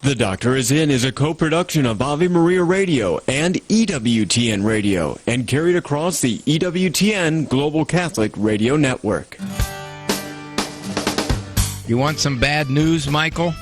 The Doctor Is In is a co-production of Ave Maria Radio and EWTN Radio and carried across the EWTN Global Catholic Radio Network. You want some bad news, Michael?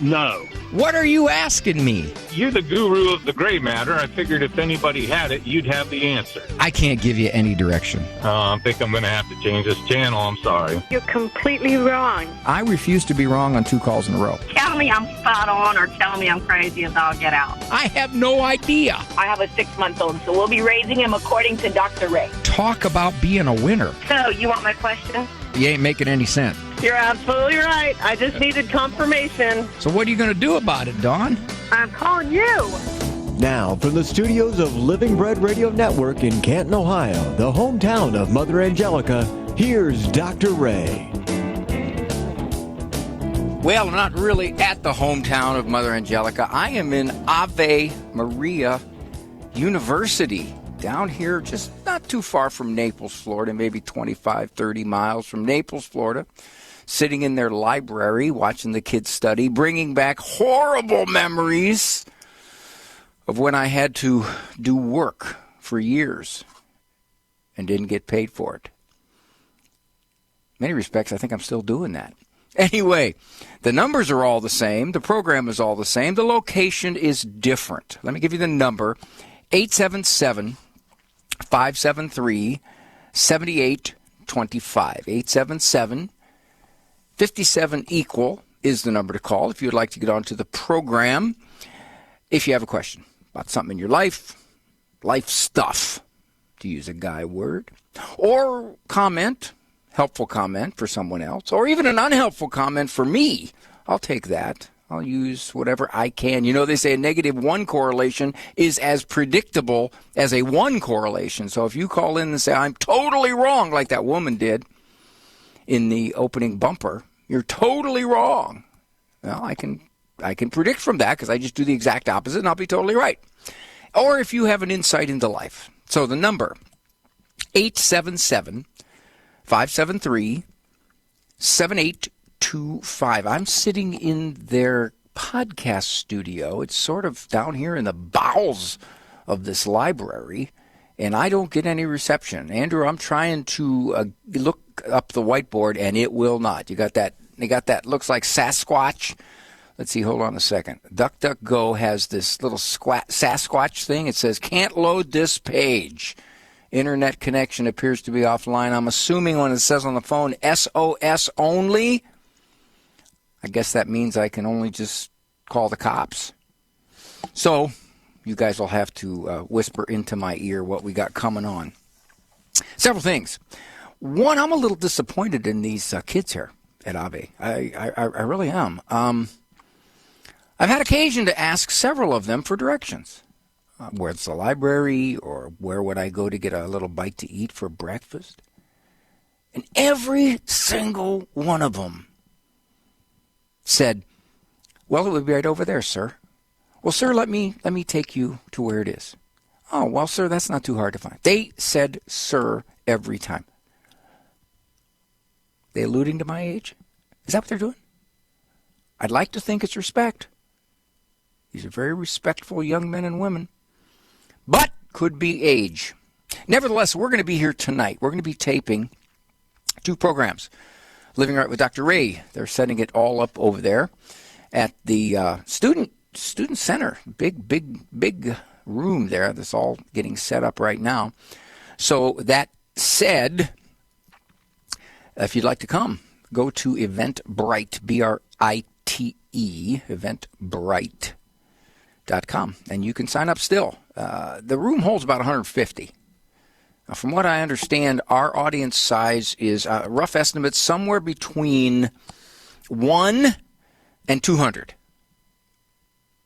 No. What are you asking me? You're the guru of the gray matter. I figured if anybody had it, you'd have the answer. I can't give you any direction. I think I'm going to have to change this channel. I'm sorry. You're completely wrong. I refuse to be wrong on 2 calls in a row. Tell me I'm spot on or tell me I'm crazy and I'll get out. I have no idea. I have a 6-month-old, so we'll be raising him according to Dr. Ray. Talk about being a winner. So, you want my question? You ain't making any sense. You're absolutely right. I just needed confirmation. So what are you going to do about it, Dawn? I'm calling you. Now, from the studios of Living Bread Radio Network in Canton, Ohio, the hometown of Mother Angelica, here's Dr. Ray. Well, I'm not really at the hometown of Mother Angelica. I am in Ave Maria University, down here just not too far from Naples, Florida, maybe 25, 30 miles from Naples, Florida, sitting in their library, watching the kids study, bringing back horrible memories of when I had to do work for years and didn't get paid for it. In many respects, I think I'm still doing that. Anyway, the numbers are all the same. The program is all the same. The location is different. Let me give you the number, 877-573-7825. 877-57 is the number to call if you'd like to get onto the program. If you have a question about something in your life stuff, to use a guy word, or comment, helpful comment for someone else, or even an unhelpful comment for me, I'll take that. I'll use whatever I can. You know, they say a -1 correlation is as predictable as a 1 correlation. So if you call in and say, I'm totally wrong, like that woman did in the opening bumper, you're totally wrong. Well, I can predict from that because I just do the exact opposite and I'll be totally right. Or if you have an insight into life. So the number, 877-573-7825. I'm sitting in their podcast studio. It's sort of down here in the bowels of this library, and I don't get any reception. Andrew, I'm trying to look up the whiteboard, and it will not. You got that looks like Sasquatch. Let's see, hold on a second. DuckDuckGo has this little Sasquatch thing. It says, can't load this page. Internet connection appears to be offline. I'm assuming when it says on the phone, SOS only, I guess that means I can only just call the cops. So you guys will have to whisper into my ear what we got coming on. Several things. One, I'm a little disappointed in these kids here at Ave. I really am. I've had occasion to ask several of them for directions. Where's the library, or where would I go to get a little bite to eat for breakfast? And every single one of them said, well, it would be right over there, sir. Well, sir, let me take you to where it is. Oh, well, sir, that's not too hard to find. They said, sir, every time. They alluding to my age? Is that what they're doing? I'd like to think it's respect. These are very respectful young men and women. But could be age. Nevertheless, we're going to be here tonight. We're going to be taping 2 programs. Living Right with Dr. Ray. They're setting it all up over there at the student center. Big room there that's all getting set up right now. So that said, if you'd like to come, go to Eventbrite, B-R-I-T-E, Eventbrite.com, and you can sign up still. The room holds about 150. Now, from what I understand, our audience size is, rough estimate, somewhere between 1 and 200.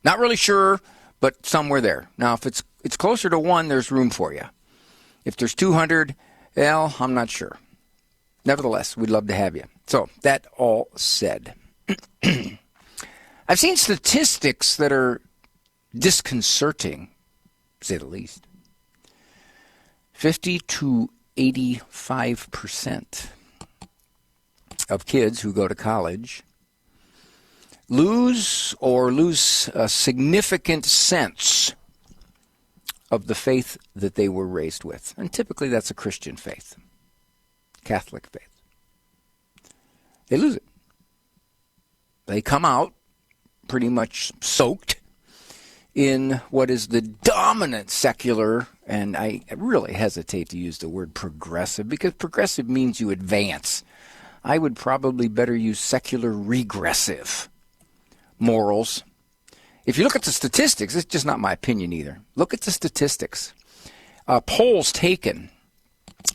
Not really sure, but somewhere there. Now, if it's closer to 1, there's room for you. If there's 200, well, I'm not sure. Nevertheless, we'd love to have you. So, that all said. I've seen statistics that are disconcerting, to say the least. 50 to 85% of kids who go to college lose a significant sense of the faith that they were raised with. And typically that's a Christian faith, Catholic faith. They lose it. They come out pretty much soaked in what is the dominant secular, and I really hesitate to use the word progressive, because progressive means you advance. I would probably better use secular regressive morals. If you look at the statistics, it's just not my opinion either. Look at the statistics. Polls taken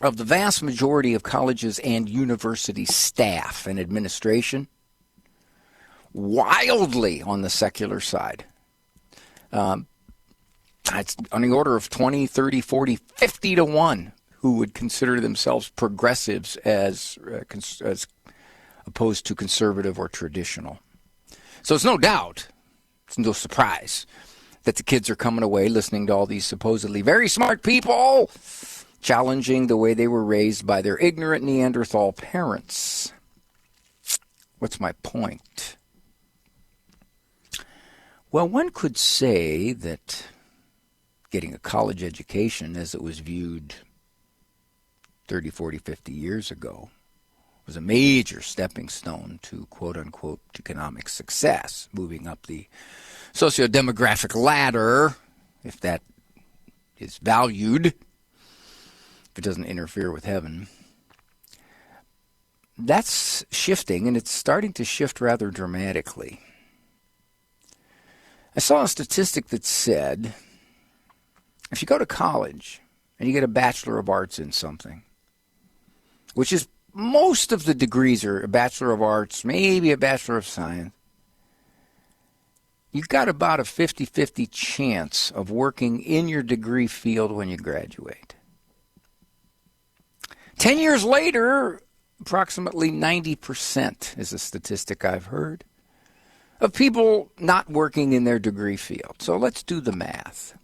of the vast majority of colleges and university staff and administration, wildly on the secular side. It's on the order of 20, 30, 40, 50 to 1 who would consider themselves progressives as opposed to conservative or traditional. So it's no doubt, it's no surprise that the kids are coming away listening to all these supposedly very smart people challenging the way they were raised by their ignorant Neanderthal parents. What's my point? Well, one could say that getting a college education as it was viewed 30, 40, 50 years ago was a major stepping stone to quote-unquote economic success, moving up the socio-demographic ladder, if that is valued, if it doesn't interfere with heaven. That's shifting, and it's starting to shift rather dramatically. I saw a statistic that said if you go to college and you get a Bachelor of Arts in something, which is most of the degrees are a Bachelor of Arts, maybe a Bachelor of Science, you've got about a 50-50 chance of working in your degree field when you graduate. 10 years later, approximately 90% is a statistic I've heard of people not working in their degree field. So let's do the math.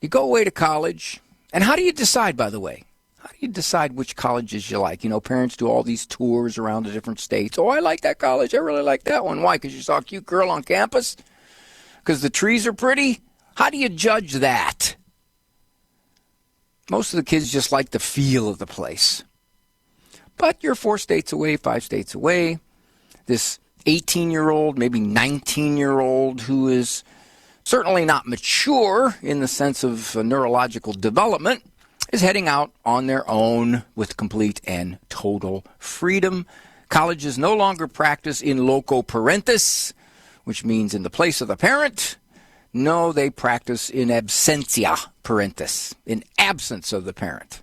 You go away to college, and how do you decide, by the way? How do you decide which colleges you like? You know, parents do all these tours around the different states. Oh, I like that college. I really like that one. Why? Because you saw a cute girl on campus? Because the trees are pretty? How do you judge that? Most of the kids just like the feel of the place. But you're 4 states away, 5 states away. This 18-year-old, maybe 19-year-old who is certainly not mature in the sense of neurological development is heading out on their own with complete and total freedom. Colleges no longer practice in loco parentis, which means in the place of the parent. No, they practice in absentia parentis, in absence of the parent.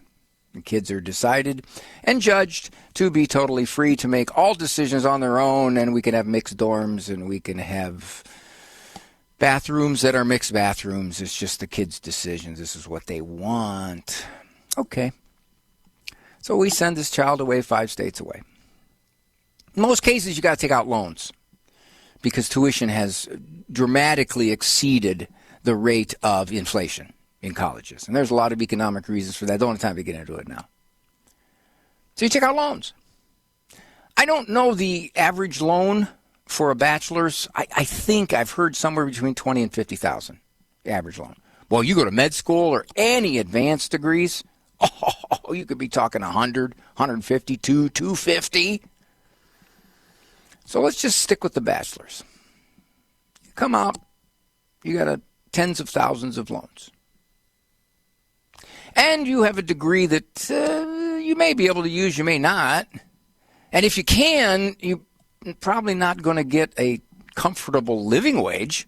The kids are decided and judged to be totally free to make all decisions on their own, and we can have mixed dorms, and we can have bathrooms that are mixed bathrooms. It's just the kids' decisions. This is what they want. Okay. So we send this child away 5 states away. In most cases, you got to take out loans because tuition has dramatically exceeded the rate of inflation in colleges. And there's a lot of economic reasons for that. I don't have time to get into it now. So you take out loans. I don't know the average loan for a bachelor's. I think I've heard somewhere between $20,000 and $50,000, average loan. Well, you go to med school or any advanced degrees, you could be talking 100, 150, 250. So let's just stick with the bachelor's. You come out, you got tens of thousands of loans. And you have a degree that you may be able to use, you may not. And if you can, you're probably not going to get a comfortable living wage.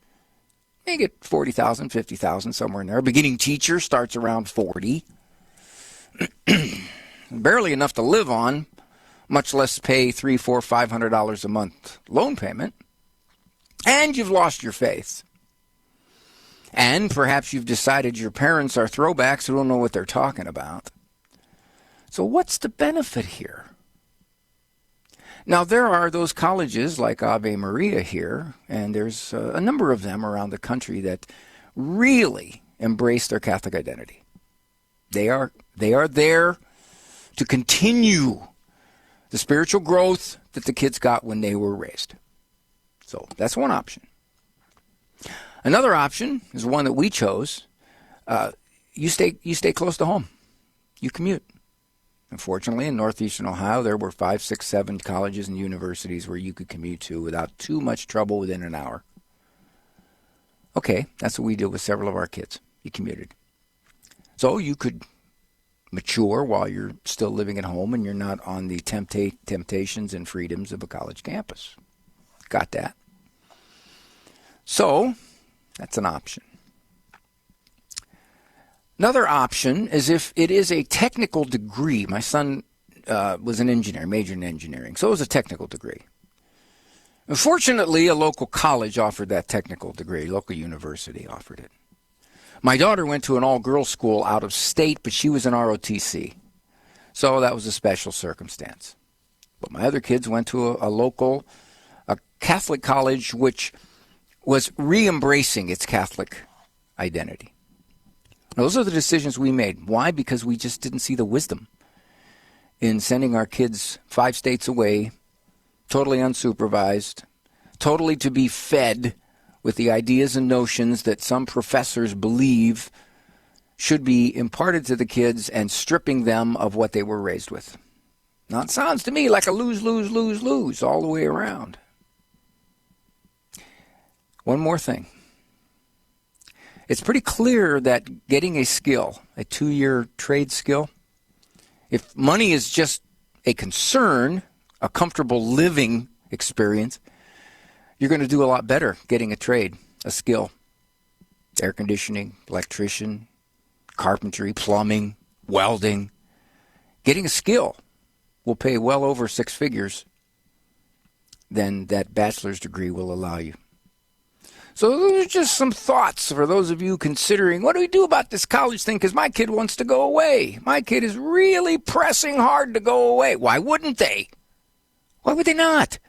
You get $40,000, $50,000, somewhere in there. A beginning teacher starts around $40,000. Barely enough to live on, much less pay $300, $400, $500 a month loan payment. And you've lost your faith. And perhaps you've decided your parents are throwbacks who don't know what they're talking about. So what's the benefit here? Now, there are those colleges like Ave Maria here, and there's a number of them around the country that really embrace their Catholic identity. They are there to continue the spiritual growth that the kids got when they were raised. So that's one option. Another option is one that we chose. You stay close to home. You commute. Unfortunately, in northeastern Ohio, there were 5, 6, 7 colleges and universities where you could commute to without too much trouble within an hour. Okay, that's what we did with several of our kids. You commuted. So you could mature while you're still living at home and you're not on the temptations and freedoms of a college campus. Got that? So that's an option. Another option is if it is a technical degree. My son was an engineer, majored in engineering, so it was a technical degree. Unfortunately, a local college offered that technical degree. Local university offered it. My daughter went to an all-girls school out of state, but she was an ROTC. So that was a special circumstance. But my other kids went to a local Catholic college, which was re-embracing its Catholic identity. Those are the decisions we made. Why? Because we just didn't see the wisdom in sending our kids 5 states away, totally unsupervised, totally to be fed with the ideas and notions that some professors believe should be imparted to the kids and stripping them of what they were raised with. Now, it sounds to me like a lose, lose, lose, lose all the way around. One more thing. It's pretty clear that getting a skill, a 2-year trade skill, if money is just a concern, a comfortable living experience, you're going to do a lot better getting a trade, a skill. Air conditioning, electrician, carpentry, plumbing, welding. Getting a skill will pay well over 6 figures than that bachelor's degree will allow you. So those are just some thoughts for those of you considering, what do we do about this college thing? Because my kid wants to go away. My kid is really pressing hard to go away. Why wouldn't they? Why would they not?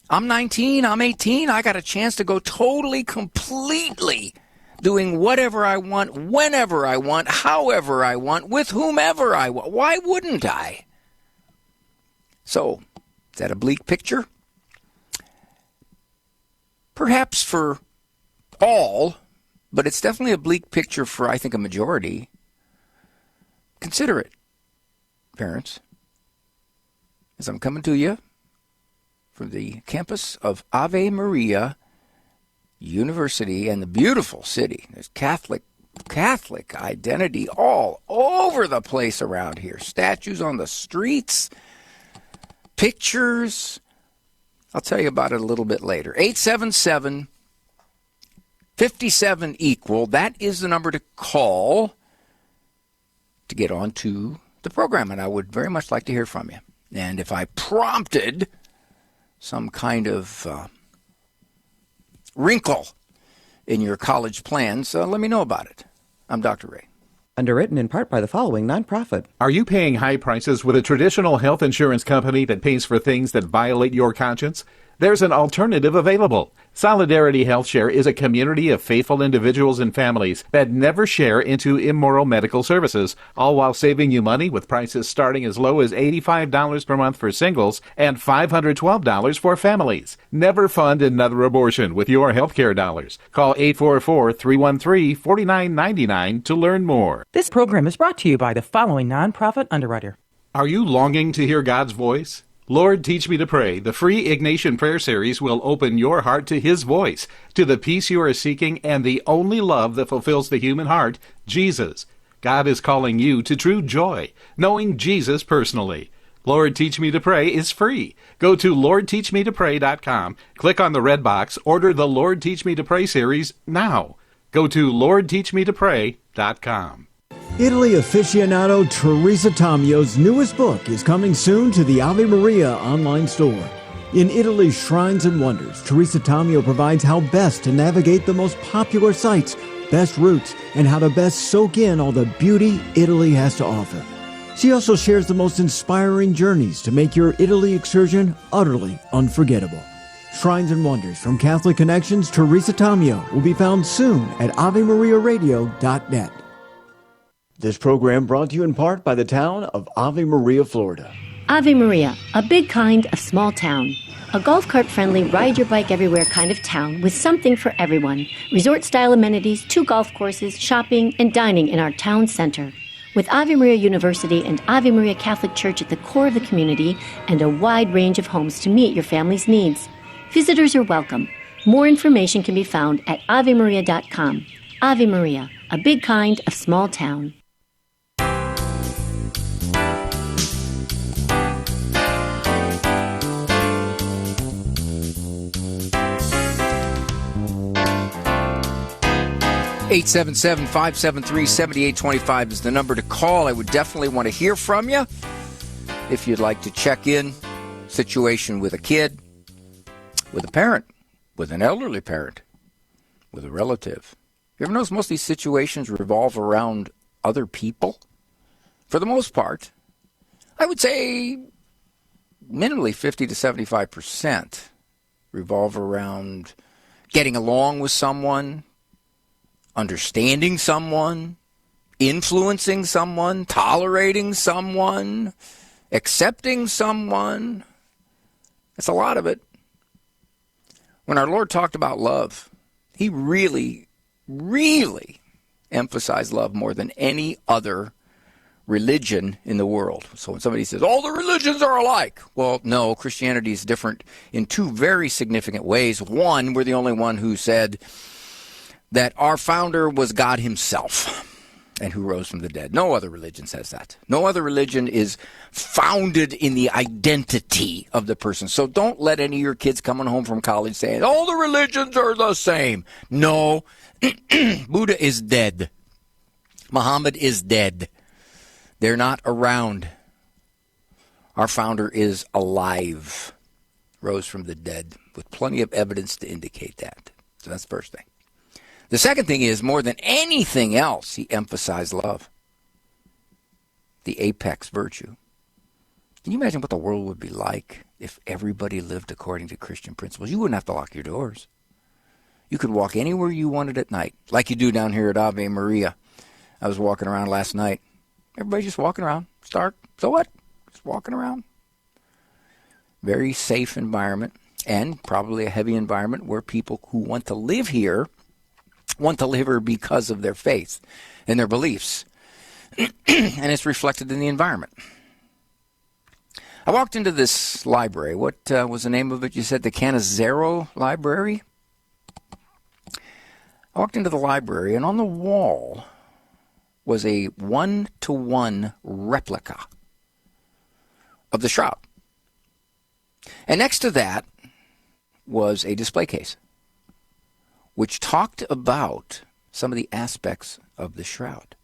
I'm 19, I'm 18, I got a chance to go totally, completely doing whatever I want, whenever I want, however I want, with whomever I want. Why wouldn't I? So, is that a bleak picture? Perhaps for all, but it's definitely a bleak picture for, I think, a majority. Consider it, parents, as I'm coming to you from the campus of Ave Maria University and the beautiful city. There's Catholic identity all over the place around here. Statues on the streets, pictures. I'll tell you about it a little bit later. 877-57-EQUAL. That is the number to call to get onto the program, and I would very much like to hear from you. And if I prompted some kind of wrinkle in your college plans, let me know about it. I'm Dr. Ray. Underwritten in part by the following nonprofit. Are you paying high prices with a traditional health insurance company that pays for things that violate your conscience? There's an alternative available. Solidarity HealthShare is a community of faithful individuals and families that never share into immoral medical services, all while saving you money with prices starting as low as $85 per month for singles and $512 for families. Never fund another abortion with your healthcare dollars. Call 844-313-4999 to learn more. This program is brought to you by the following nonprofit underwriter. Are you longing to hear God's voice? Lord, Teach Me to Pray, the free Ignatian prayer series will open your heart to His voice, to the peace you are seeking, and the only love that fulfills the human heart, Jesus. God is calling you to true joy, knowing Jesus personally. Lord, Teach Me to Pray is free. Go to LordTeachMeToPray.com, click on the red box, order the Lord, Teach Me to Pray series now. Go to LordTeachMeToPray.com. Italy aficionado Teresa Tomio's newest book is coming soon to the Ave Maria online store. In Italy's Shrines and Wonders, Teresa Tomio provides how best to navigate the most popular sites, best routes, and how to best soak in all the beauty Italy has to offer. She also shares the most inspiring journeys to make your Italy excursion utterly unforgettable. Shrines and Wonders from Catholic Connections, Teresa Tomio will be found soon at AveMariaRadio.net. This program brought to you in part by the town of Ave Maria, Florida. Ave Maria, a big kind of small town. A golf cart friendly, ride your bike everywhere kind of town with something for everyone. Resort style amenities, 2 golf courses, shopping, and dining in our town center. With Ave Maria University and Ave Maria Catholic Church at the core of the community and a wide range of homes to meet your family's needs. Visitors are welcome. More information can be found at avemaria.com. Ave Maria, a big kind of small town. Eight 877-573-7825 is the number to call. I would definitely want to hear from you if you'd like to check in. Situation with a kid, with a parent, with an elderly parent, with a relative. You ever notice most of these situations revolve around other people? For the most part, I would say minimally 50 to 75% revolve around getting along with someone, understanding someone, influencing someone, tolerating someone, accepting someone. That's a lot of it. When our Lord talked about love, he really, really emphasized love more than any other religion in the world. So when somebody says, all the religions are alike, well, no, Christianity is different in 2 very significant ways. One, we're the only one who said that our founder was God himself and who rose from the dead. No other religion says that. No other religion is founded in the identity of the person. So don't let any of your kids coming home from college saying, all the religions are the same. No, Buddha is dead. Muhammad is dead. They're not around. Our founder is alive, rose from the dead, with plenty of evidence to indicate that. So that's the first thing. The second thing is, more than anything else, he emphasized love, the apex virtue. Can you imagine what the world would be like if everybody lived according to Christian principles? You wouldn't have to lock your doors. You could walk anywhere you wanted at night, like you do down here at Ave Maria. I was walking around last night. Everybody just walking around. It's dark. So what? Just walking around. Very safe environment, and probably a heavy environment where people who want to live here want to live here because of their faith and their beliefs. And it's reflected in the environment. I walked into this library. What was the name of it? You said the Canizaro Library? I walked into the library, and on the wall was a 1-to-1 replica of the shroud. And next to that was a display case, which talked about some of the aspects of the shroud.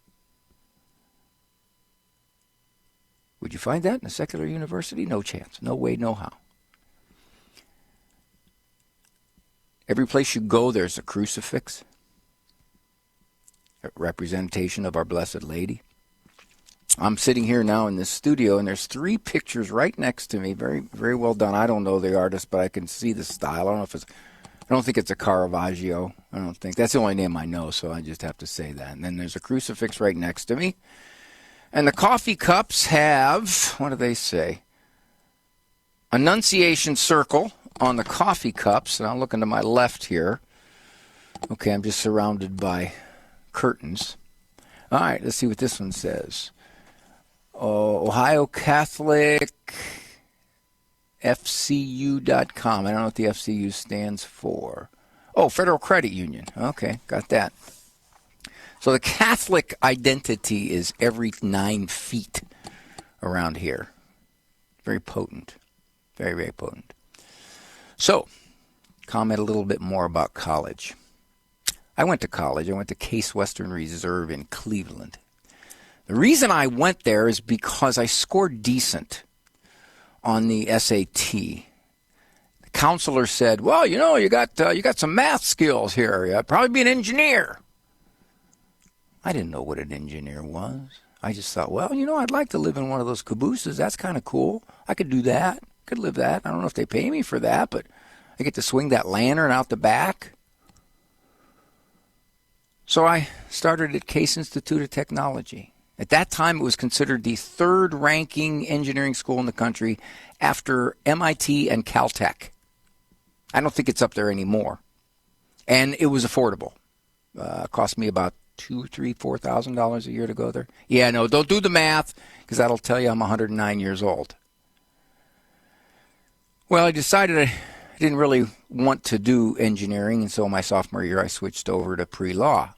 Would you find that in a secular university? No chance. No way, no how. Every place you go, there's a crucifix, a representation of our Blessed Lady. I'm sitting here now in this studio, and there's 3 pictures right next to me. Very, very well done. I don't know the artist, but I can see the style. I don't think it's a Caravaggio. I don't think. That's the only name I know, so I just have to say that. And then there's a crucifix right next to me. And the coffee cups have, what do they say? Annunciation circle on the coffee cups. And I'm looking to my left here. Okay, I'm just surrounded by curtains. All right, let's see what this one says. Ohio Catholic FCU.com. I don't know what the FCU stands for. Oh, Federal Credit Union. Okay, got that. So the Catholic identity is every 9 feet around here. Very potent. Very, very potent. So, comment a little bit more about college. I went to college. I went to Case Western Reserve in Cleveland. The reason I went there is because I scored decent on the SAT. The counselor said, well, you got some math skills here. You'd probably be an engineer. I didn't know what an engineer was. I just thought, well, I'd like to live in one of those cabooses. That's kind of cool. I could do that. Could live that. I don't know if they pay me for that, but I get to swing that lantern out the back. So I started at Case Institute of Technology. At that time, it was considered the third-ranking engineering school in the country after MIT and Caltech. I don't think it's up there anymore. And it was affordable. It cost me about $2,000, $3,000, $4,000 a year to go there. Yeah, no, don't do the math, because that'll tell you I'm 109 years old. Well, I decided I didn't really want to do engineering, and so my sophomore year I switched over to pre-law.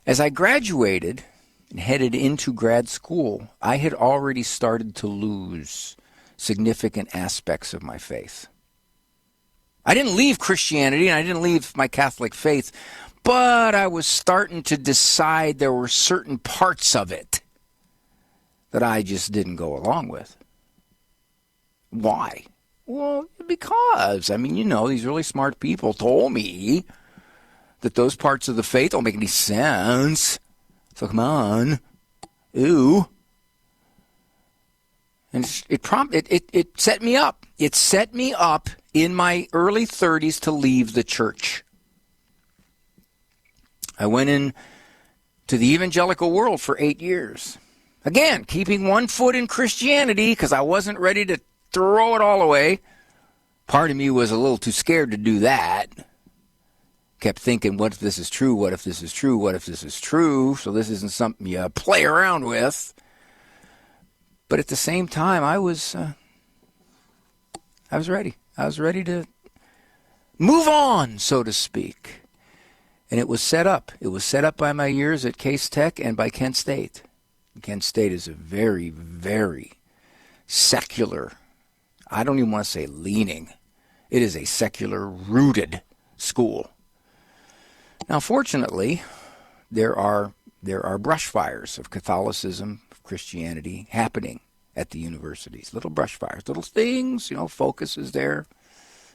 As I graduated and headed into grad school, I had already started to lose significant aspects of my faith. I didn't leave Christianity and I didn't leave my Catholic faith, but I was starting to decide there were certain parts of it that I just didn't go along with. Why? Well, because, these really smart people told me that those parts of the faith don't make any sense. So come on. Ew. And it set me up. It set me up in my early 30s to leave the church. I went in to the evangelical world for 8 years. Again, keeping one foot in Christianity because I wasn't ready to throw it all away. Part of me was a little too scared to do that. Kept thinking, what if this is true? What if this is true? What if this is true? So this isn't something you play around with. But at the same time, I was ready. I was ready to move on, so to speak. And it was set up. It was set up by my years at Case Tech and by Kent State. Kent State is a very, very secular, I don't even want to say leaning. It is a secular-rooted school. Now, fortunately, there are brush fires of Catholicism, of Christianity happening at the universities. Little brush fires, little things, Focus is there.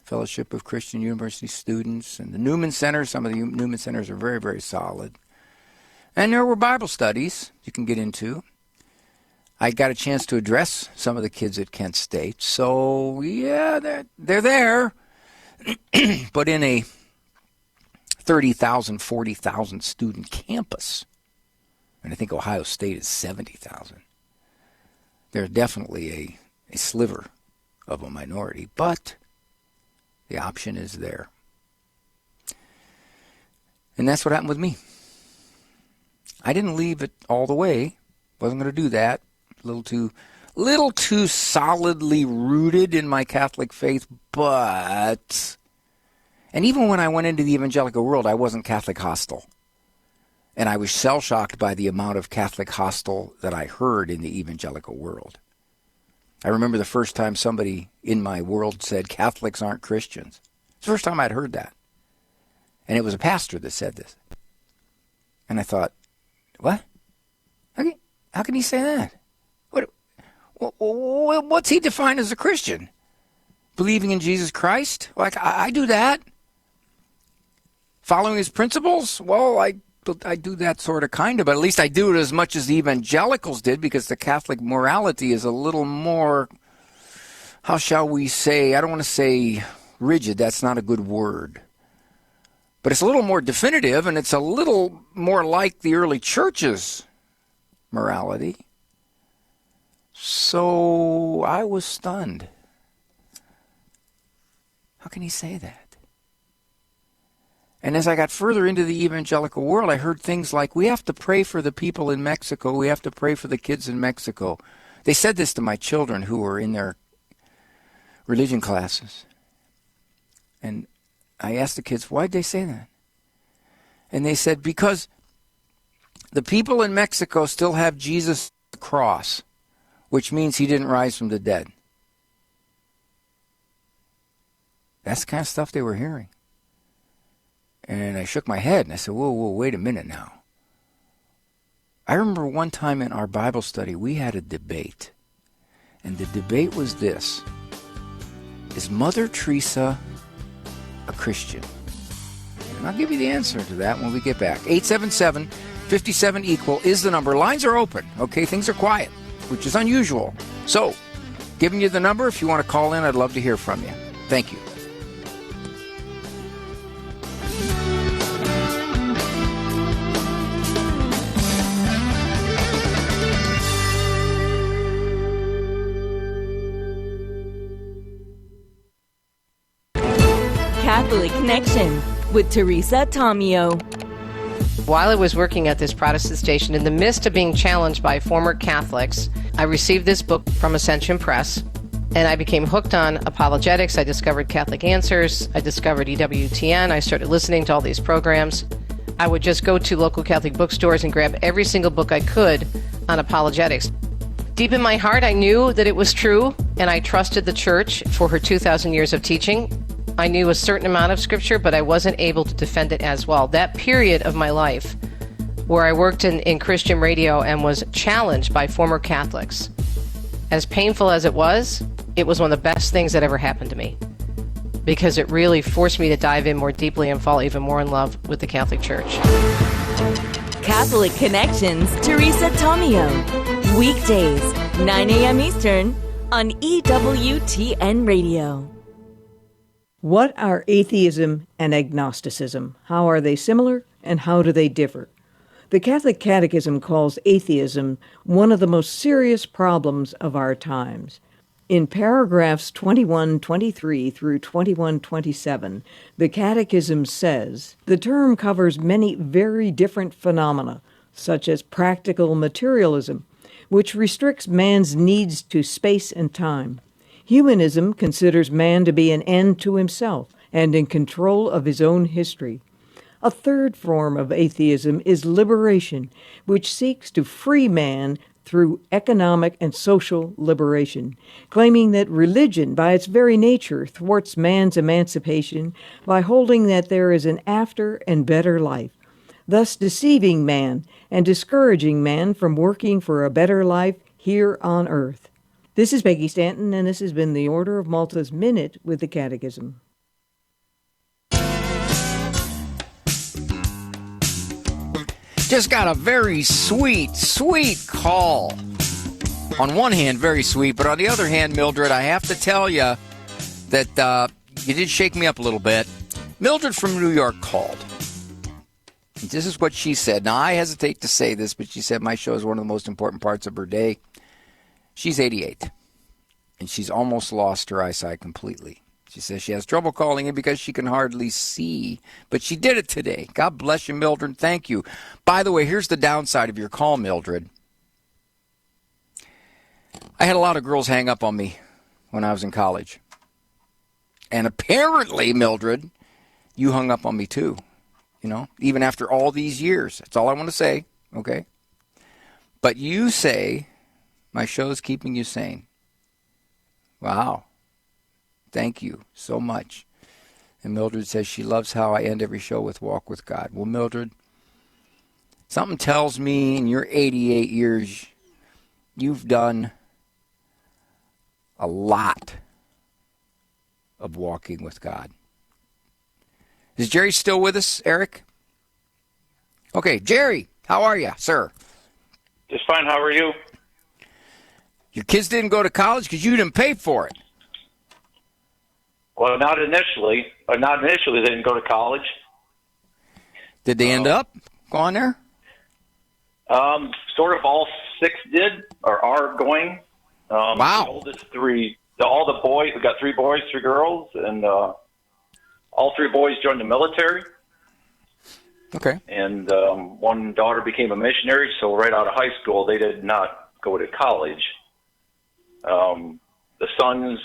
Fellowship of Christian University Students. And the Newman Center, some of the Newman Centers are very, very solid. And there were Bible studies you can get into. I got a chance to address some of the kids at Kent State. So, yeah, they're there. But in a 30,000, 40,000 student campus, and I think Ohio State is 70,000, there's definitely a sliver of a minority, but the option is there. And that's what happened with me. I didn't leave it all the way. Wasn't going to do that. A little too solidly rooted in my Catholic faith, but... And even when I went into the evangelical world, I wasn't Catholic hostile. And I was shell-shocked by the amount of Catholic hostile that I heard in the evangelical world. I remember the first time somebody in my world said, Catholics aren't Christians. It's the first time I'd heard that. And it was a pastor that said this. And I thought, what? How can he say that? What's he defined as a Christian? Believing in Jesus Christ? Like, I do that. Following his principles? Well, I do that sort of kind of, but at least I do it as much as the evangelicals did, because the Catholic morality is a little more, how shall we say, I don't want to say rigid, that's not a good word. But it's a little more definitive, and it's a little more like the early church's morality. So I was stunned. How can he say that? And as I got further into the evangelical world, I heard things like, we have to pray for the people in Mexico. We have to pray for the kids in Mexico. They said this to my children who were in their religion classes. And I asked the kids, why'd they say that? And they said, because the people in Mexico still have Jesus on the cross, which means he didn't rise from the dead. That's the kind of stuff they were hearing. And I shook my head and I said, whoa, wait a minute now. I remember one time in our Bible study, we had a debate. And the debate was this: is Mother Teresa a Christian? And I'll give you the answer to that when we get back. 877-57-EQUAL is the number. Lines are open. Okay, things are quiet, which is unusual. So, giving you the number. If you want to call in, I'd love to hear from you. Thank you. Catholic Connection with Teresa Tomeo. While I was working at this Protestant station, in the midst of being challenged by former Catholics, I received this book from Ascension Press, and I became hooked on apologetics. I discovered Catholic Answers. I discovered EWTN. I started listening to all these programs. I would just go to local Catholic bookstores and grab every single book I could on apologetics. Deep in my heart, I knew that it was true, and I trusted the Church for her 2,000 years of teaching. I knew a certain amount of Scripture, but I wasn't able to defend it as well. That period of my life where I worked in Christian radio and was challenged by former Catholics, as painful as it was one of the best things that ever happened to me, because it really forced me to dive in more deeply and fall even more in love with the Catholic Church. Catholic Connections, Teresa Tomeo. Weekdays, 9 a.m. Eastern on EWTN Radio. What are atheism and agnosticism? How are they similar and how do they differ? The Catholic Catechism calls atheism one of the most serious problems of our times. In paragraphs 2123 through 2127, the Catechism says, the term covers many very different phenomena, such as practical materialism, which restricts man's needs to space and time. Humanism considers man to be an end to himself and in control of his own history. A third form of atheism is liberation, which seeks to free man through economic and social liberation, claiming that religion, by its very nature, thwarts man's emancipation by holding that there is an after and better life, thus deceiving man and discouraging man from working for a better life here on earth. This is Peggy Stanton, and this has been the Order of Malta's Minute with the Catechism. Just got a very sweet call. On one hand, very sweet, but on the other hand, Mildred, I have to tell you that you did shake me up a little bit. Mildred from New York called. This is what she said. Now, I hesitate to say this, but she said my show is one of the most important parts of her day. She's 88, and she's almost lost her eyesight completely. She says she has trouble calling in because she can hardly see, but she did it today. God bless you, Mildred. Thank you. By the way, here's the downside of your call, Mildred. I had a lot of girls hang up on me when I was in college. And apparently, Mildred, you hung up on me too, even after all these years. That's all I want to say, okay? But you say my show's keeping you sane. Wow. Thank you so much. And Mildred says she loves how I end every show with Walk with God. Well, Mildred, something tells me in your 88 years, you've done a lot of walking with God. Is Jerry still with us, Eric? Okay, Jerry, how are you, sir? Just fine. How are you? Your kids didn't go to college because you didn't pay for it. Well, not initially. They didn't go to college. Did they end up going there? Sort of all six did, or are going. Wow. The oldest three, all the boys, we got 3 boys, 3 girls, and all 3 boys joined the military. Okay. And one daughter became a missionary, so right out of high school, they did not go to college. The sons,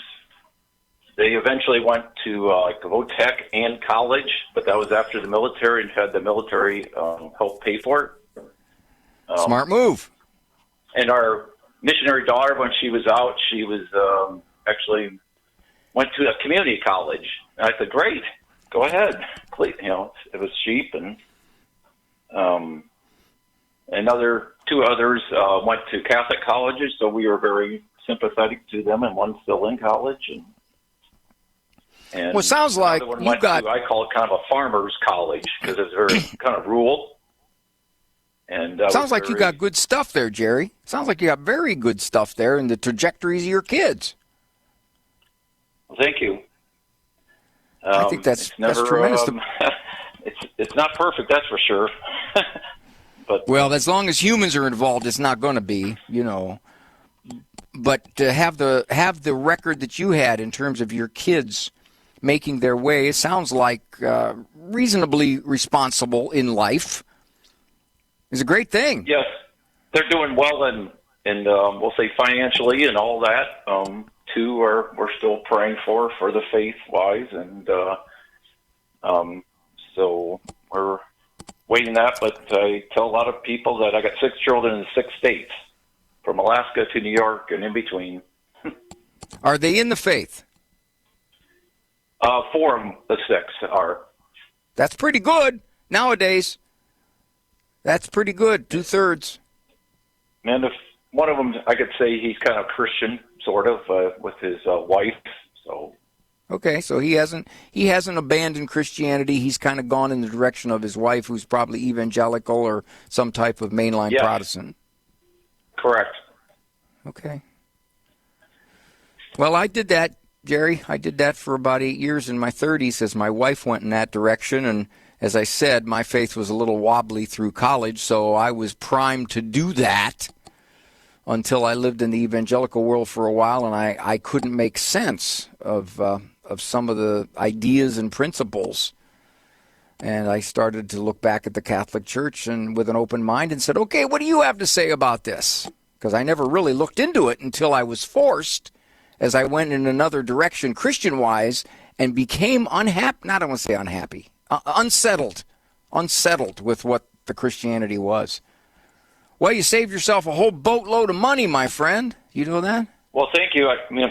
they eventually went to VOTEC and college, but that was after the military and had the military help pay for it. Smart move. And our missionary daughter, when she was out, she was actually went to a community college. And I said, great, go ahead. Please. It was cheap. And another 2 others went to Catholic colleges, so we were very sympathetic to them, and one's still in college. And well, it sounds like you got... I call it kind of a farmer's college because it's very kind of rural. And sounds like you got good stuff there, Jerry. Sounds like you got very good stuff there in the trajectories of your kids. Well, thank you. I think that's tremendous. It's not perfect, that's for sure. But well, as long as humans are involved, it's not going to be, But to have the record that you had in terms of your kids making their way, it sounds like reasonably responsible in life, is a great thing. Yes, they're doing well in we'll say financially and all that. Two we're still praying for the faith-wise, and so we're waiting that. But I tell a lot of people that I got 6 children in 6 states, from Alaska to New York and in between. Are they in the faith? 4 of the 6 are. That's pretty good nowadays. That's pretty good, 2/3. And if one of them, I could say he's kind of Christian, sort of, with his wife. So. Okay, so he hasn't abandoned Christianity. He's kind of gone in the direction of his wife, who's probably evangelical or some type of mainline Protestant. Correct. Okay. Well, I did that, Jerry. I did that for about 8 years in my 30s as my wife went in that direction. And as I said, my faith was a little wobbly through college, so I was primed to do that until I lived in the evangelical world for a while, and I couldn't make sense of some of the ideas and principles. And I started to look back at the Catholic Church and with an open mind and said, okay, what do you have to say about this? Because I never really looked into it until I was forced, as I went in another direction Christian-wise and became unhappy, not I want to say unhappy, unsettled with what the Christianity was. Well, you saved yourself a whole boatload of money, my friend. You know that? Well, thank you. I mean,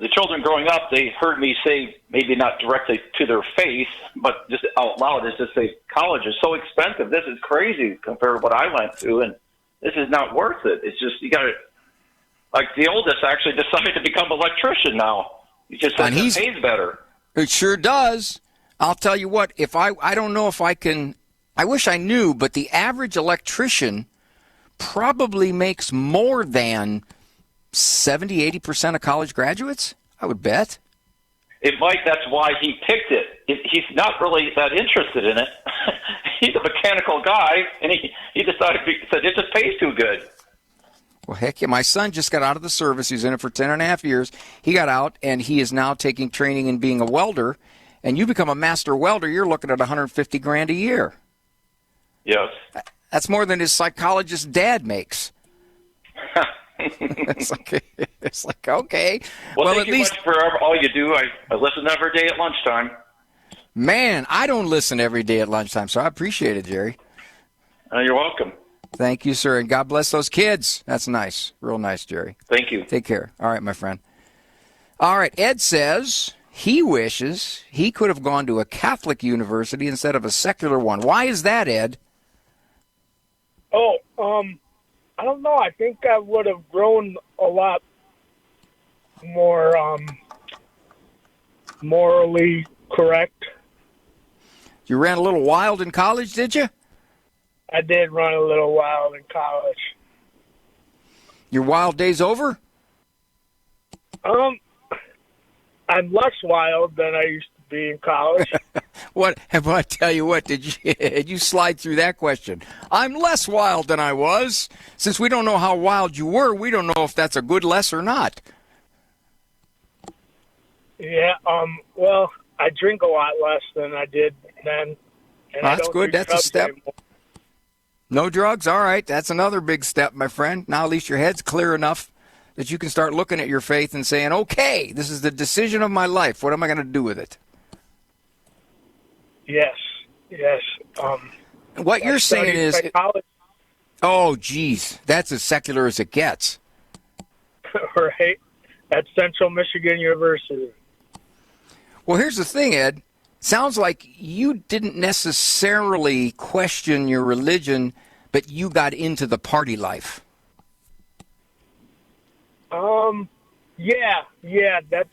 the children growing up, they heard me say, maybe not directly to their face, but just out loud, is just say, college is so expensive. This is crazy compared to what I went to, and this is not worth it. It's just, you got to, like the oldest actually decided to become an electrician now. He just said it pays better. It sure does. I'll tell you what, if I don't know if I can, I wish I knew, but the average electrician probably makes more than 70-80% of college graduates, I would bet. It might. That's why he picked it. He's not really that interested in it. He's a mechanical guy, and he decided, said it just pays too good. Well, heck yeah. My son just got out of the service. He was in it for 10.5 years. He got out, and he is now taking training in being a welder. And you become a master welder, you're looking at $150,000 a year. Yes. That's more than his psychologist dad makes. It's like okay. Well, thank you much for all you do. I listen every day at lunchtime. Man, I don't listen every day at lunchtime, so I appreciate it, Jerry. You're welcome. Thank you, sir, and God bless those kids. That's nice. Real nice, Jerry. Thank you. Take care. All right, my friend. All right, Ed says he wishes he could have gone to a Catholic university instead of a secular one. Why is that, Ed? Oh, I don't know. I think I would have grown a lot more morally correct. You ran a little wild in college, did you? I did run a little wild in college. Your wild days over? I'm less wild than I used to be in college. What? Well, I tell you what, did you slide through that question? I'm less wild than I was. Since we don't know how wild you were, we don't know if that's a good less or not. Yeah, well, I drink a lot less than I did then. And That's good. That's a step. Anymore. No drugs? All right. That's another big step, my friend. Now at least your head's clear enough that you can start looking at your faith and saying, okay, this is the decision of my life. What am I going to do with it? Yes. What you're saying is, psychology. Oh, geez, that's as secular as it gets. Right, at Central Michigan University. Well, here's the thing, Ed. Sounds like you didn't necessarily question your religion, but you got into the party life. Yeah, that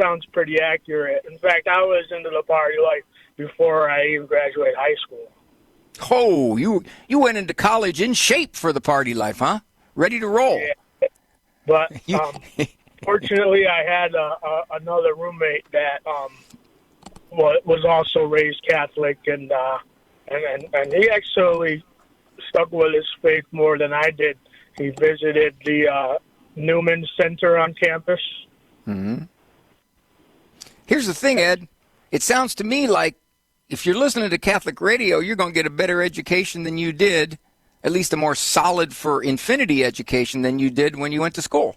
sounds pretty accurate. In fact, I was into the party life before I even graduated high school. Oh, you went into college in shape for the party life, huh? Ready to roll. Yeah. But fortunately, I had another roommate that was also raised Catholic, and he actually stuck with his faith more than I did. He visited the Newman Center on campus. Mm-hmm. Here's the thing, Ed. It sounds to me like if you're listening to Catholic radio, you're going to get a better education than you did, at least a more solid for infinity education than you did when you went to school.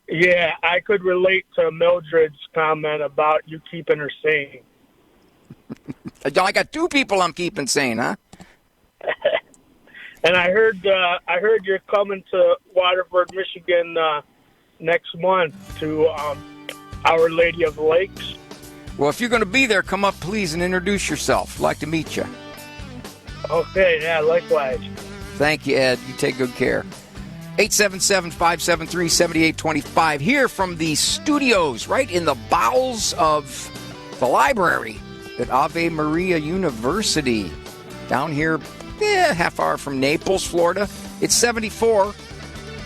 Yeah, I could relate to Mildred's comment about you keeping her sane. I got 2 people I'm keeping sane, huh? And I heard you're coming to Waterford, Michigan next month to Our Lady of the Lakes. Well, if you're going to be there, come up, please, and introduce yourself. I'd like to meet you. Okay, yeah, likewise. Thank you, Ed. You take good care. 877-573-7825. Here from the studios, right in the bowels of the library at Ave Maria University. Down here, half hour from Naples, Florida. It's 74.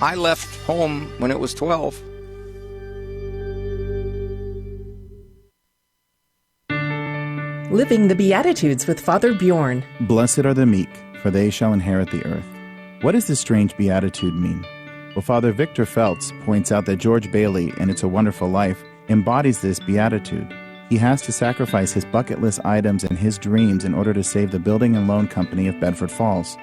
I left home when it was 12. Living the Beatitudes with Father Bjorn. Blessed are the meek, for they shall inherit the earth. What does this strange beatitude mean? Well, Father Victor Feltz points out that George Bailey, in It's a Wonderful Life, embodies this beatitude. He has to sacrifice his bucket list items and his dreams in order to save the building and loan company of Bedford Falls.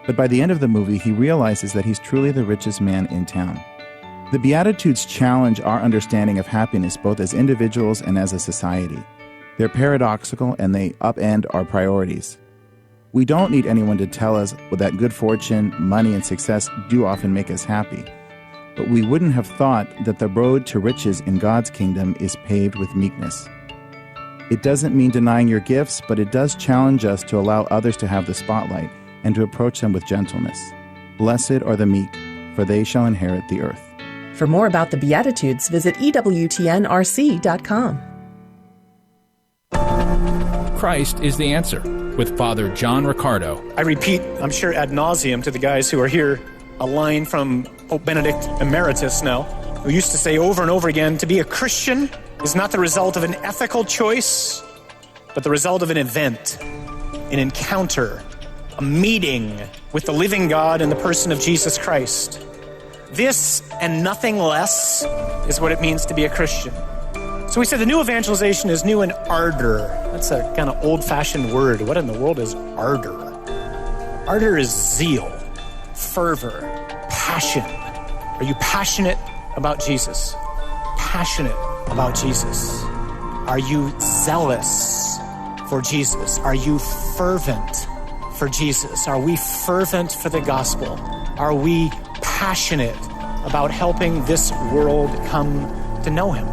But by the end of the movie, he realizes that he's truly the richest man in town. The Beatitudes challenge our understanding of happiness both as individuals and as a society. They're paradoxical and they upend our priorities. We don't need anyone to tell us that good fortune, money, and success do often make us happy. But we wouldn't have thought that the road to riches in God's kingdom is paved with meekness. It doesn't mean denying your gifts, but it does challenge us to allow others to have the spotlight and to approach them with gentleness. Blessed are the meek, for they shall inherit the earth. For more about the Beatitudes, visit EWTNRC.com. Christ is the answer, with Father John Riccardo. I repeat, I'm sure ad nauseum to the guys who are here, a line from Pope Benedict Emeritus now, who used to say over and over again, to be a Christian is not the result of an ethical choice, but the result of an event, an encounter, a meeting with the living God in the person of Jesus Christ. This and nothing less is what it means to be a Christian. So we said the new evangelization is new in ardor. That's a kind of old-fashioned word. What in the world is ardor? Ardor is zeal, fervor, passion. Are you passionate about Jesus? Passionate about Jesus? Are you zealous for Jesus? Are you fervent for Jesus? Are we fervent for the gospel? Are we passionate about helping this world come to know him?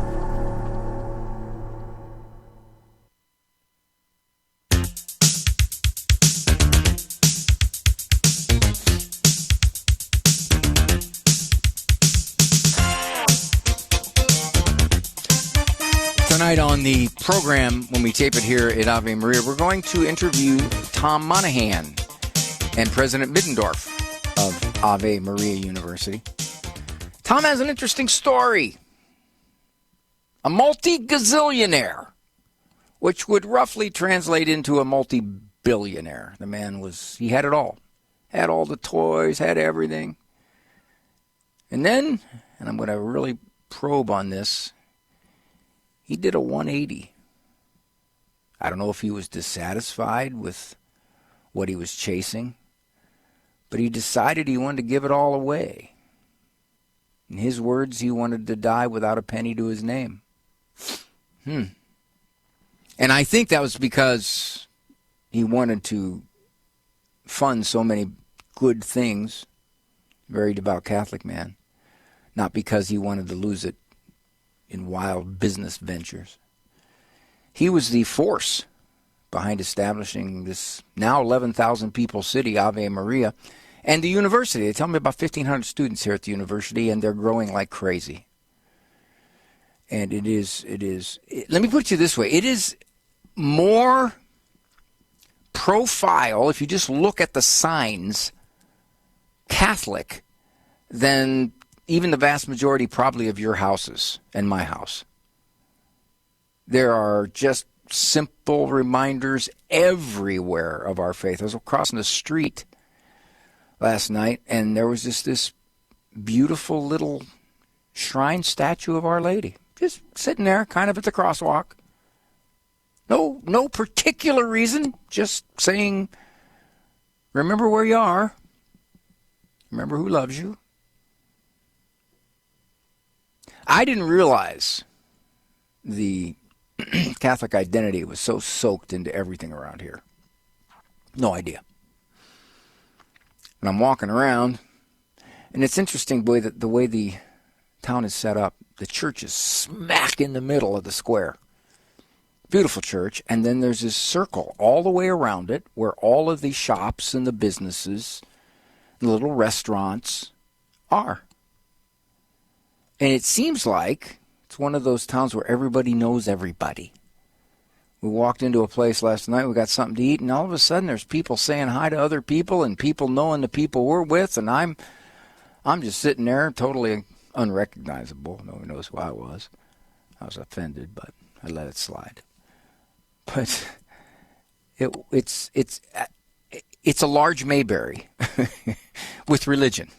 Tonight on the program, when we tape it here at Ave Maria, we're going to interview Tom Monahan and President Middendorf of Ave Maria University. Tom has an interesting story. A multi-gazillionaire, which would roughly translate into a multi-billionaire. The man he had it all. Had all the toys, had everything. And then, and I'm going to really probe on this, he did a 180. I don't know if he was dissatisfied with what he was chasing, but he decided he wanted to give it all away. In his words, he wanted to die without a penny to his name. And I think that was because he wanted to fund so many good things, very devout Catholic man, not because he wanted to lose it in wild business ventures. He was the force behind establishing this now 11,000 people city, Ave Maria, and the university. They tell me about 1,500 students here at the university, and they're growing like crazy. And let me put it to you this way, it is more profile, if you just look at the signs, Catholic than even the vast majority probably of your houses and my house. There are just simple reminders everywhere of our faith. I was crossing the street last night, and there was just this beautiful little shrine statue of Our Lady, just sitting there kind of at the crosswalk. No particular reason, just saying, remember where you are. Remember who loves you. I didn't realize the Catholic identity was so soaked into everything around here. No idea. And I'm walking around, and it's interesting the way the town is set up. The church is smack in the middle of the square. Beautiful church, and then there's this circle all the way around it where all of the shops and the businesses, the little restaurants are. And it seems like it's one of those towns where everybody knows everybody. We walked into a place last night, we got something to eat, and all of a sudden there's people saying hi to other people and people knowing the people we're with, and I'm just sitting there totally unrecognizable. Nobody knows who I was. I was offended, but I let it slide. But it's a large Mayberry with religion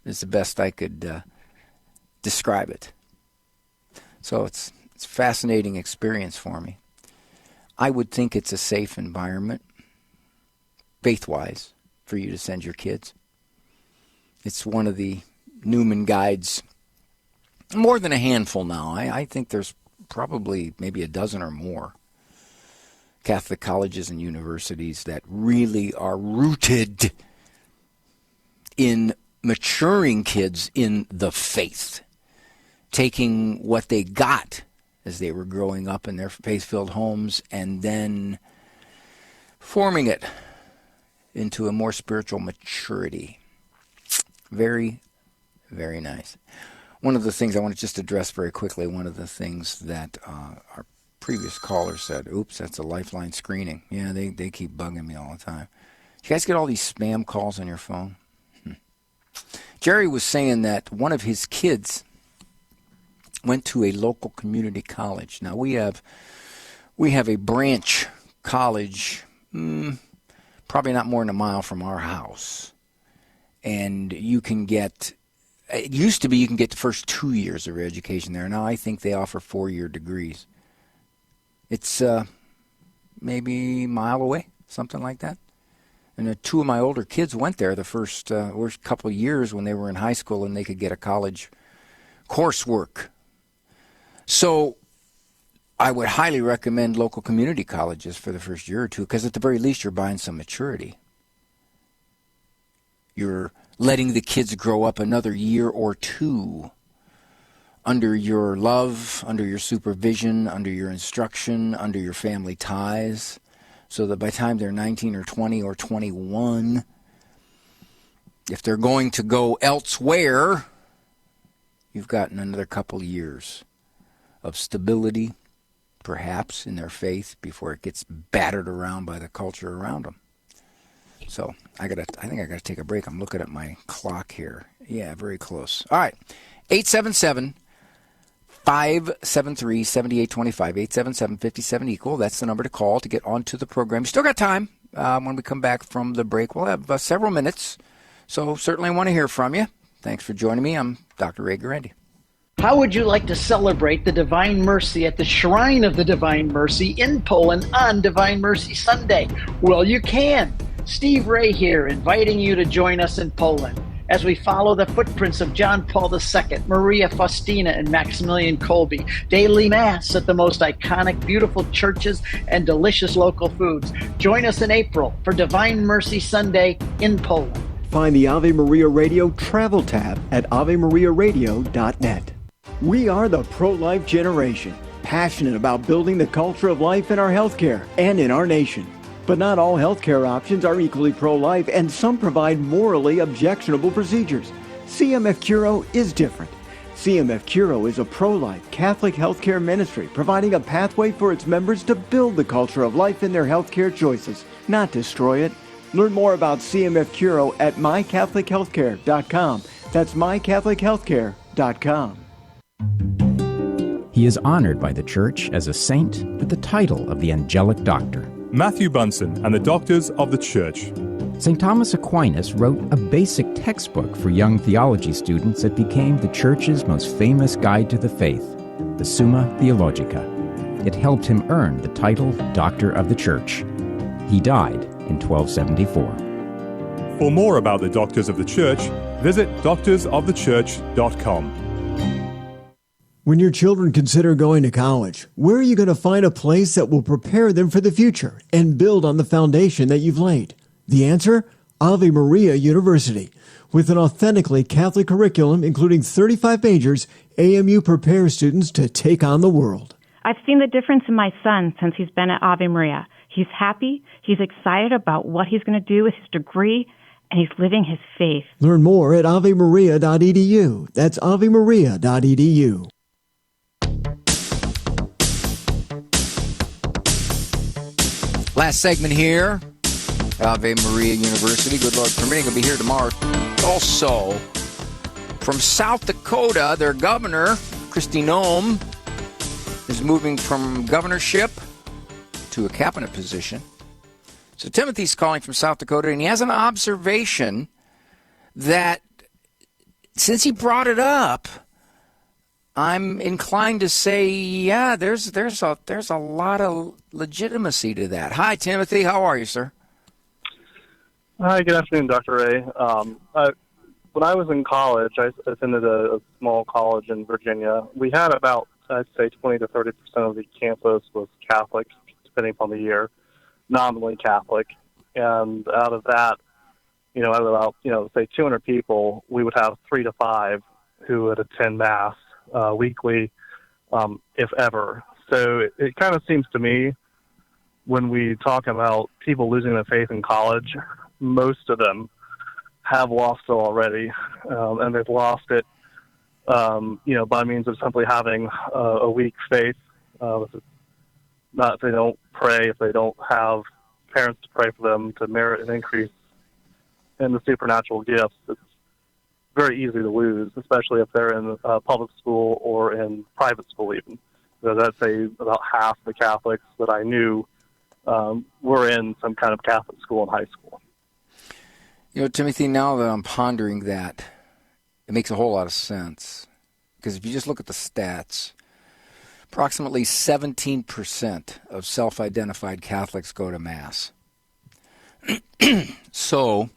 is the best I could describe it. So it's a fascinating experience for me. I would think it's a safe environment, faith-wise, for you to send your kids. It's one of the Newman Guides, more than a handful now. I think there's probably maybe a dozen or more Catholic colleges and universities that really are rooted in maturing kids in the faith, taking what they got as they were growing up in their faith-filled homes and then forming it into a more spiritual maturity. Very, very nice. One of the things I want to just address very quickly, one of the things that our previous caller said, oops, that's a Lifeline screening. Yeah, they keep bugging me all the time. You guys get all these spam calls on your phone? Jerry was saying that one of his kids went to a local community college. Now, we have a branch college, probably not more than a mile from our house. And you can get, it used to be you can get the first 2 years of your education there. Now I think they offer 4-year degrees. It's maybe a mile away, something like that. And 2 of my older kids went there the first couple of years when they were in high school and they could get a college coursework. So I would highly recommend local community colleges for the first year or two, because at the very least you're buying some maturity. You're letting the kids grow up another year or two under your love, under your supervision, under your instruction, under your family ties, so that by the time they're 19 or 20 or 21, if they're going to go elsewhere, you've gotten another couple years of stability, perhaps, in their faith before it gets battered around by the culture around them. So I think I gotta take a break. I'm looking at my clock here. Yeah, very close. All right, 877-573-7825, 877-57-EQUAL. That's the number to call to get onto the program. You still got time. When we come back from the break, we'll have several minutes. So certainly want to hear from you. Thanks for joining me. I'm Dr. Ray Guarendi. How would you like to celebrate the Divine Mercy at the Shrine of the Divine Mercy in Poland on Divine Mercy Sunday? Well, you can. Steve Ray here, inviting you to join us in Poland as we follow the footprints of John Paul II, Maria Faustina, and Maximilian Kolbe. Daily Mass at the most iconic, beautiful churches and delicious local foods. Join us in April for Divine Mercy Sunday in Poland. Find the Ave Maria Radio travel tab at avemariaradio.net. We are the pro-life generation, passionate about building the culture of life in our healthcare and in our nation. But not all healthcare options are equally pro-life, and some provide morally objectionable procedures. CMF Curo is different. CMF Curo is a pro-life Catholic healthcare ministry providing a pathway for its members to build the culture of life in their healthcare choices, not destroy it. Learn more about CMF Curo at mycatholichealthcare.com. That's mycatholichealthcare.com. He is honored by the Church as a saint with the title of the Angelic Doctor. Matthew Bunson and the Doctors of the Church. St. Thomas Aquinas wrote a basic textbook for young theology students that became the Church's most famous guide to the faith, the Summa Theologica. It helped him earn the title Doctor of the Church. He died in 1274. For more about the Doctors of the Church, visit doctorsofthechurch.com. When your children consider going to college, where are you going to find a place that will prepare them for the future and build on the foundation that you've laid? The answer? Ave Maria University. With an authentically Catholic curriculum, including 35 majors, AMU prepares students to take on the world. I've seen the difference in my son since he's been at Ave Maria. He's happy, he's excited about what he's going to do with his degree, and he's living his faith. Learn more at avemaria.edu. That's avemaria.edu. Last segment here. Ave Maria University. Good Lord permitting, will be here tomorrow. Also, from South Dakota, their governor, Kristi Noem, is moving from governorship to a cabinet position. So Timothy's calling from South Dakota, and he has an observation that, since he brought it up, I'm inclined to say, yeah, there's a lot of legitimacy to that. Hi, Timothy. How are you, sir? Hi, good afternoon, Dr. Ray. When I was in college, I attended a small college in Virginia. We had about, I'd say, 20 to 30% of the campus was Catholic, depending upon the year, nominally Catholic. And out of that, out of about, say 200 people, we would have 3 to 5 who would attend Mass weekly, if ever. So it kind of seems to me, when we talk about people losing their faith in college, most of them have lost it already, and they've lost it, by means of simply having a weak faith. Not if they don't pray, if they don't have parents to pray for them to merit an increase in the supernatural gifts. It's very easy to lose, especially if they're in public school or in private school even. So I'd say about half the Catholics that I knew were in some kind of Catholic school in high school. Timothy, now that I'm pondering that, it makes a whole lot of sense. Because if you just look at the stats, approximately 17% of self-identified Catholics go to Mass. So,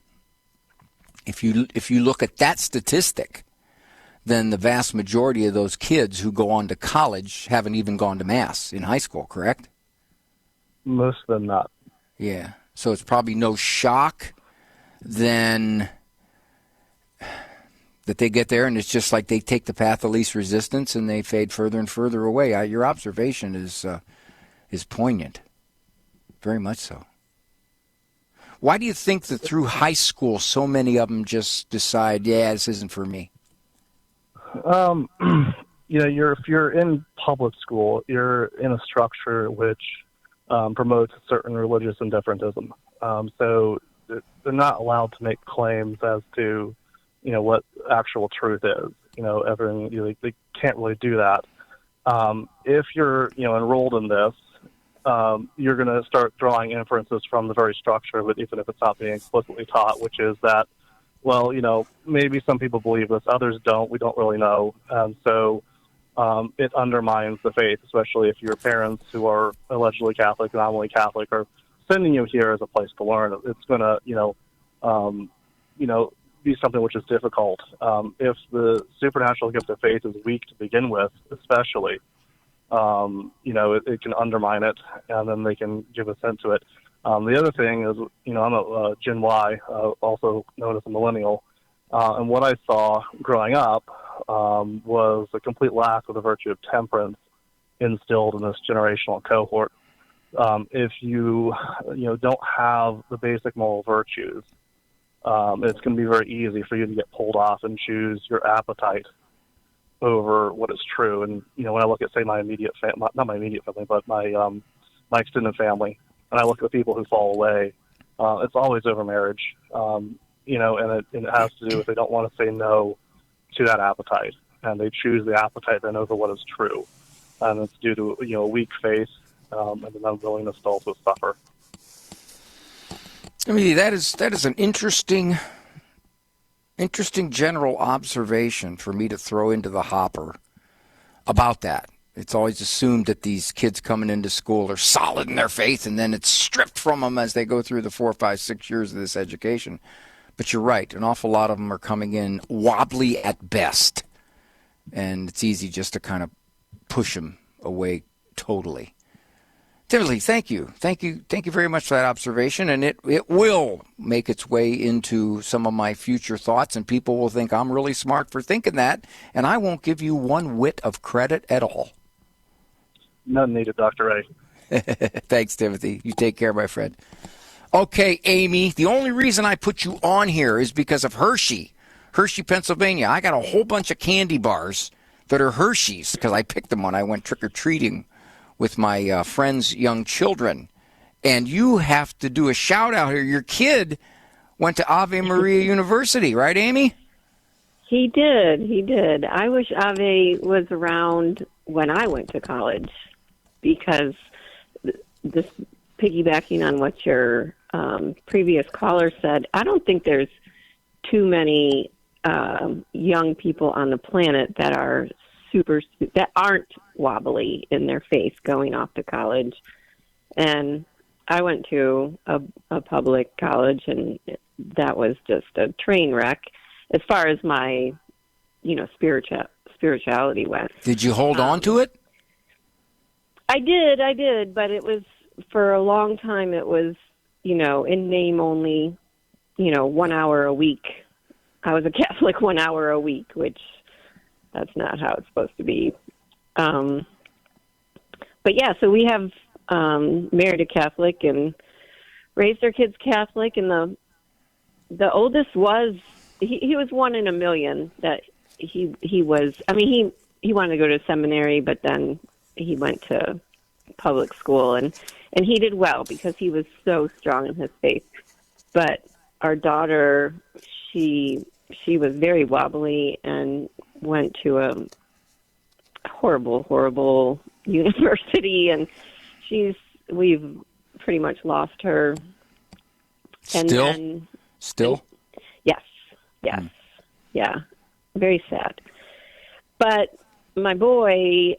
if you look at that statistic, then the vast majority of those kids who go on to college haven't even gone to Mass in high school, correct? Most of them not. Yeah. So it's probably no shock then that they get there, and it's just like they take the path of least resistance and they fade further and further away. Your observation is poignant, very much so. Why do you think that through high school so many of them just decide, yeah, this isn't for me? If you're in public school, you're in a structure which promotes a certain religious indifferentism. So they're not allowed to make claims as to, what actual truth is. They can't really do that. If you're, enrolled in this, you're going to start drawing inferences from the very structure of it, even if it's not being explicitly taught, which is that, well, maybe some people believe this, others don't. We don't really know. And so it undermines the faith, especially if your parents who are allegedly Catholic, nominally Catholic, are sending you here as a place to learn. It's going to, be something which is difficult. If the supernatural gift of faith is weak to begin with, especially, it can undermine it, and then they can give assent to it. The other thing is, I'm a Gen Y, also known as a millennial, and what I saw growing up was a complete lack of the virtue of temperance instilled in this generational cohort. If you don't have the basic moral virtues, it's going to be very easy for you to get pulled off and choose your appetite over what is true. And when I look at, say, my immediate family, not my immediate family, but my extended family, and I look at the people who fall away, it's always over marriage. And it has to do with they don't want to say no to that appetite, and they choose the appetite then over what is true, and it's due to a weak faith and an unwillingness to also suffer. I mean, that is an interesting general observation for me to throw into the hopper about that. it's always assumed that these kids coming into school are solid in their faith, and then it's stripped from them as they go through the 4, 5, 6 years of this education. But you're right. An awful lot of them are coming in wobbly at best. And it's easy just to kind of push them away totally. Timothy, thank you. Thank you very much for that observation. And it will make its way into some of my future thoughts, and people will think I'm really smart for thinking that, and I won't give you one whit of credit at all. None needed, Dr. Ray. Thanks, Timothy. You take care, my friend. Okay, Amy, the only reason I put you on here is because of Hershey, Pennsylvania. I got a whole bunch of candy bars that are Hershey's because I picked them when I went trick-or-treating with my friends' young children. And you have to do a shout-out here. Your kid went to Ave Maria University, right, Amy? He did. I wish Ave was around when I went to college, because this piggybacking on what your previous caller said, I don't think there's too many young people on the planet that aren't wobbly in their faith going off to college. And I went to a public college, and that was just a train wreck as far as my, spirituality went. Did you hold on to it? I did, but it was, for a long time, it was, in name only, 1 hour a week. I was a Catholic 1 hour a week, which that's not how it's supposed to be. But yeah, so we have married a Catholic and raised our kids Catholic, and the oldest was, he was 1 in a million that he was, he wanted to go to seminary, but then he went to public school, and he did well because he was so strong in his faith. But our daughter, she was very wobbly and went to a horrible university, and we've pretty much lost her. And Still? Yes. Yeah. Very sad. But my boy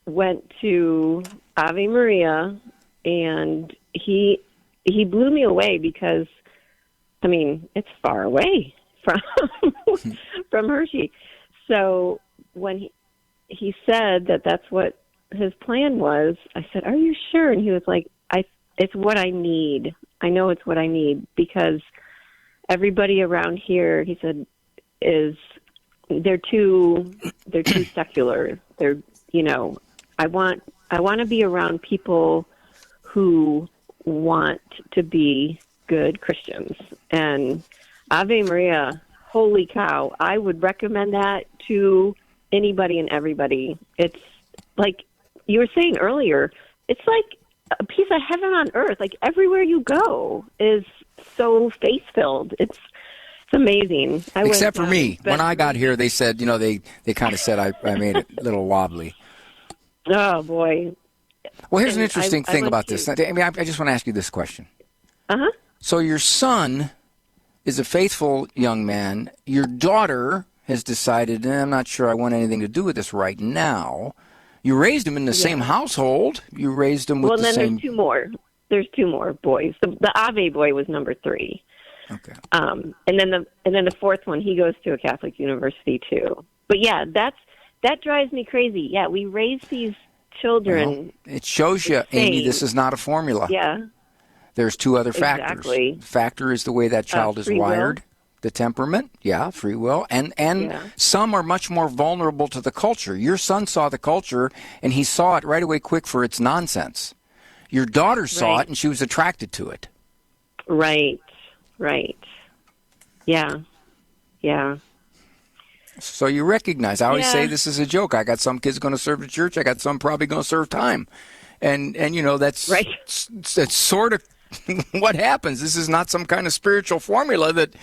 went to Ave Maria, and he blew me away because, it's far away from Hershey. So when he said that that's what his plan was, I said, "Are you sure?" And he was like, "It's what I need. I know it's what I need, because everybody around here," he said, they're too secular. They're, I want to be around people who want to be good Christians. And Ave Maria, holy cow, I would recommend that to anybody and everybody. It's like you were saying earlier, it's like a piece of heaven on earth. Like everywhere you go is so faith-filled. It's amazing. Except for me. When I got here, they said, they kind of said I made it a little wobbly. Oh, boy. Well, here's an interesting thing about this. I just want to ask you this question. Uh-huh. So your son is a faithful young man. Your daughter has decided, I'm not sure I want anything to do with this right now. You raised him in the same household. You raised him with the same... Well, then there's two more. There's 2 more boys. The Ave boy was number 3. Okay. And then the 4th one, he goes to a Catholic university too. But yeah, that drives me crazy. Yeah, we raise these children. Well, it shows you, Amy, this is not a formula. Yeah. There's 2 other factors. Exactly. The factor is the way that child is wired, will. the temperament, free will, and some are much more vulnerable to the culture. Your son saw the culture, and he saw it right away quick for its nonsense. Your daughter saw it, and she was attracted to it. Right. Yeah. So you recognize, I always say this is a joke. I got some kids going to serve the church. I got some probably going to serve time. And that's sort of what happens. This is not some kind of spiritual formula that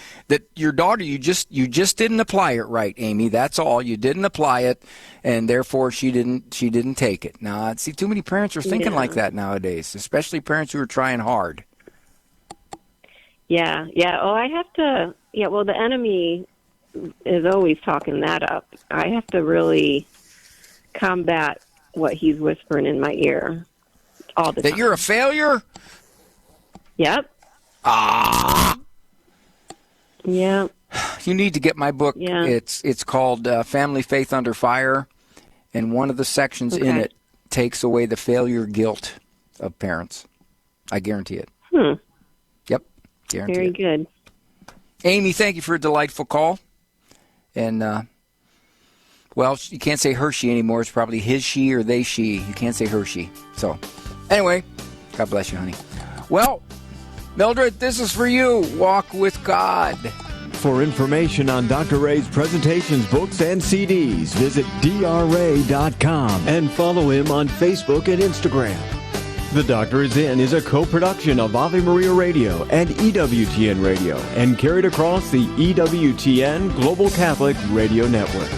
your daughter, you just didn't apply it right, Amy. That's all. You didn't apply it, and therefore she didn't take it. Now, see, too many parents are thinking like that nowadays, especially parents who are trying hard. Yeah. Oh, I have to. Yeah. Well, the enemy is always talking that up. I have to really combat what he's whispering in my ear all the time. That you're a failure? Yep. Yeah. You need to get my book. Yeah. It's called Family Faith Under Fire, and one of the sections in it takes away the failure guilt of parents. I guarantee it. Yep. Guarantee Very it. good. Amy, thank you for a delightful call. And, well, you can't say Hershey anymore. It's probably his, she, or they, she. You can't say Hershey. So, anyway, God bless you, honey. Well, Mildred, this is for you. Walk with God. For information on Dr. Ray's presentations, books, and CDs, visit drray.com and follow him on Facebook and Instagram. The Doctor is In is a co-production of Ave Maria Radio and EWTN Radio and carried across the EWTN Global Catholic Radio Network.